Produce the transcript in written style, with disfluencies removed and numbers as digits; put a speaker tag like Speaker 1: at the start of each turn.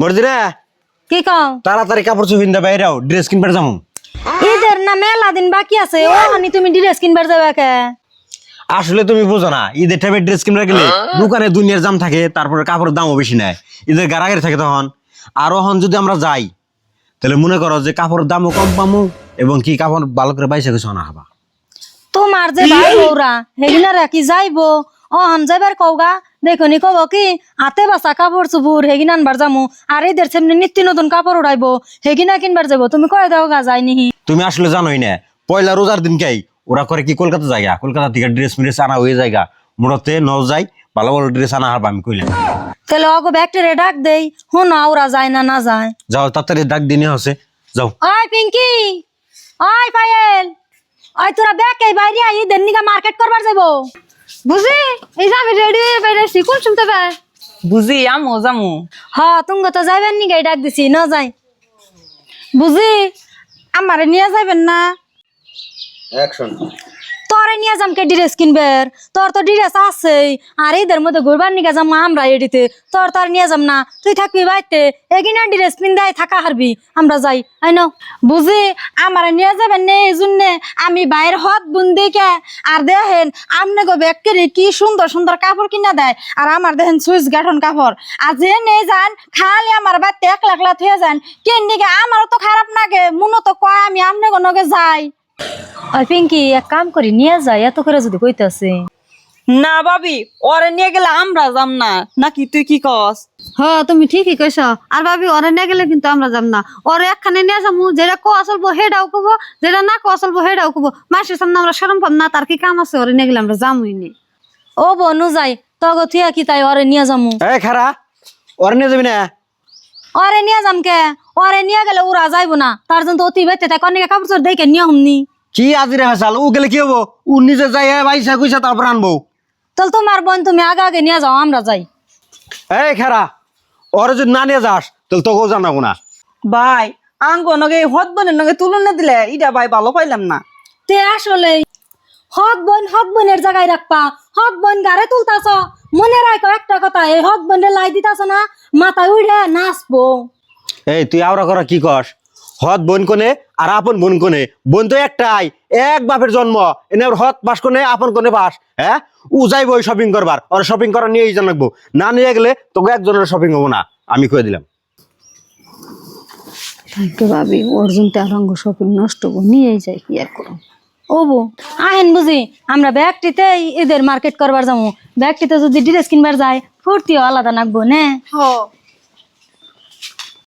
Speaker 1: মর্জিনা
Speaker 2: কি কও?
Speaker 1: তাড়াতাড়ি কাপড় চোপড় কিনতে বাইরেও ড্রেস কিনবার যাবো।
Speaker 2: ঈদের না মেলা দিন বাকি আছে, ও হানি তুমি ড্রেস কিনবার যাবে কে?
Speaker 1: আসলে তুমি বুঝো না, ঈদের টাইমে ড্রেস কিনবার গেলে দোকানে দুনিয়ার দাম থাকে, তারপরে কাপড়ের দামও বেশি নেয়, ঈদের গাড়াগাড়ি থাকে তখন। আর এখন যদি আমরা যাই তাহলে মনে করো যে কাপড়ের দামও কম পামু এবং কি কাপড় ভালো করে পাইছে কিছু না হবা।
Speaker 2: তোমার যে ভাই বউরা হেগিনারা কি যাইবো? অহন যাইবার কওগা, দেখনি কব কি হাতে বাসা কাপড় চুপুর হেগিন আনবার যামু, আর এদের সামনে নিত্য নতুন কাপড় উড়াইবো, হেগিনা কিনবার যাবো। তুমি কয়ে দাও গা যাইনি।
Speaker 1: তুমি আসলে জানোই না, পয়লা রোজার দিন কাই ওরা করে কি কলকাতা জায়গা, কলকাতা থেকে ড্রেস মিড্রেস আনা হয়ে জায়গা, মোড়তে ন যাই ভালো ভালো ড্রেস আনা হারবা। আমি কইলাম
Speaker 2: তাহলে অগো ব্যাকটেরিয়া ডাক দেই, হুন ওরা যায় না না যায়।
Speaker 1: যাও তাড়াতাড়ি ডাক দিনে হচ্ছে, যাও।
Speaker 2: ওই পিঙ্কি, ওই পায়েল, ওই তোরা ব্যাগ এই বাইরে আই ঈদের নিগা মার্কেট করবার যাইবো।
Speaker 3: বুঝি এই যে আমি রেডি হয়ে বেরিয়েছি, কোন শুনতে পাই?
Speaker 4: বুঝি আমো জামু।
Speaker 2: হ্যাঁ তুঙ্গ তো যাইবেন নিগাই ডাক দিছি, না যাই।
Speaker 3: বুঝি আমারে নিয়ে যাবেন না?
Speaker 1: অ্যাকশন।
Speaker 2: তোরে নিয়ে যাম কে ড্রেস কিনবার? তোর তো ড্রেস আছেই, আর ঈদের মধ্যে ঘুরবার নিগা যাম আমরা এডিতে। তোর নিয়ে যাম না, তুই থাকবি বাইতে, এগিনা ড্রেস পিন্দাই থাকা হারবি, আমরা যাই। আই ন
Speaker 3: বুঝি আমারে নিয়ে যাবেন না, এই জন্যে আমি বাইরের হত বুন দেখে আর দেখেন আমনে গো ব্যাগকে কি সুন্দর সুন্দর কাপড় কিনা দেয়, আর আমার দেখেন সুইচ গাঠন কাপড়। আর যে নেই যান খালি আমার বাড়িতে এক লাখ লাখ হয়ে যান, কেন দিকে আমারও তো খারাপ লাগে, মনে তো কয় আমি আমনে গো নগে যাই।
Speaker 2: ওই পিঙ্কি এক কাম করি নিয়ে যাই, এত করে যদি কইতাছে।
Speaker 4: না ভাবি, ওরে নিয়ে গেলে আমরা যাম না, নাকি তুই কি কস?
Speaker 3: হ্যাঁ তুমি ঠিকই কইছ। আর ভাবি ওরে নিয়ে গেলে কিন্তু আমরা যাব না, ওরে একখানে নিয়ে যাবো, যেটা কোয়া চলবো হেডাও কব, যেটা না কোয়া চলবো হেডাও কব। মাসের সামনে আমরা শরম পাব না, তার কি কাম আছে? ওরে নিয়ে গেলে আমরা যামই নি।
Speaker 2: ও বনু যাই তগো থিয়া কি তাই ওরে নিয়ে যামু।
Speaker 1: এই খারা, ওরে নিয়ে যাবি না?
Speaker 2: ওরে নিয়ে যাম কে? ওরে নিয়ে গেলে ওরা যাইবো না, তার জন্য তো অতি বাইতে তাই কনে কাপড় চোর দেখে নিয়ে হমনি।
Speaker 1: কি আজিরে হাসাল, ও গেলে কি হবো? ও নিজে যাই পয়সা কইসা তারপর আনবো।
Speaker 2: তাহলে তোমার বোন তুমি আগে আগে নিয়ে যাও, আমরা যাই।
Speaker 1: এই খারা, ওরে যদি না নিয়ে যাস তাহলে তোকেও জানাবো না।
Speaker 4: ভাই আঙ্গ নগে হদ বোনের নগে তুলনা দিলে ইটা ভাই ভালো পাইলাম না।
Speaker 2: তে আসলে হক বোনের জায়গায় রাখবা, হক বোন গাড়ে তুলতাছ, মনে রাখো একটা কথা, এই হক বোনের লাই দিতাছ না, মাথায় উড়ে নাচবো।
Speaker 1: এই তুই আওরা করা কি কস? হত বোন কোনে আর আপন বোন কোনে? বোন তো একটাই, এক বাপের জন্ম। এনে ওর হত পাস কোনে আপন কোনে পাস? হ্যাঁ, ও যাইব ওই শপিং করবার, ওর শপিং করা নিয়েই জানাবো। না নিয়ে গেলে তোকে একজনের শপিং হবো না, আমি কয়ে দিলাম।
Speaker 3: ভাবি অর্জুন তেরঙ্গ শপিং নষ্ট নিয়ে যাই, কি আর করো।
Speaker 2: ও বো আহেন বুঝি আমরা ব্যাগটিতে ঈদের মার্কেট করবার যাবো, ব্যাগটিতে যদি ড্রেস কিনবার যাই ফুর্তিও আলাদা নাকবো নে।